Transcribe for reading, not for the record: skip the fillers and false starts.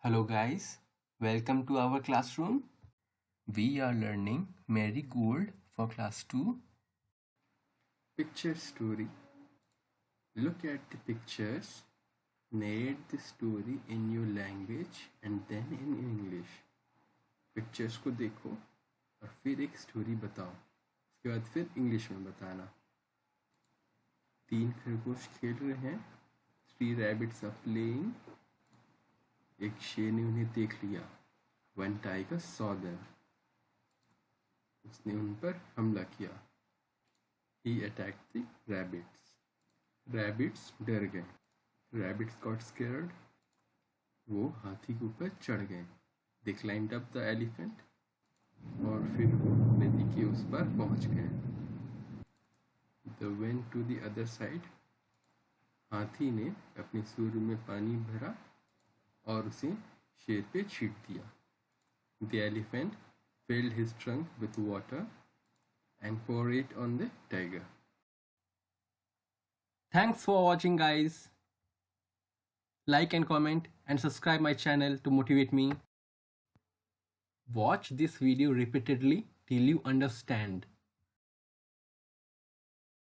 Hello guys, welcome to our classroom. We are learning Marigold for class 2. Picture story. Look at the pictures, narrate the story in your language and then in English. Pictures को देखो और फिर एक story बताओ, उसके बाद फिर English में बताना। 3 खरगोश खेल रहे हैं। 3 rabbits are playing. एक शेर ने उन्हें देख लिया। One tiger saw them. उसने उन पर हमला किया। He attacked the rabbits. Rabbits डर गए। Rabbits got scared. वो हाथी के ऊपर चढ़ गए। They climbed up the elephant. और फिर वो नदी के उस पार पहुंच गए। They went to the other side. हाथी ने अपने सूर में पानी भरा और उसे शेर पे छींट दिया। The elephant filled his trunk with water and poured it on the tiger. Thanks for watching guys. Like and comment and subscribe my channel to motivate me. Watch this video repeatedly till you understand.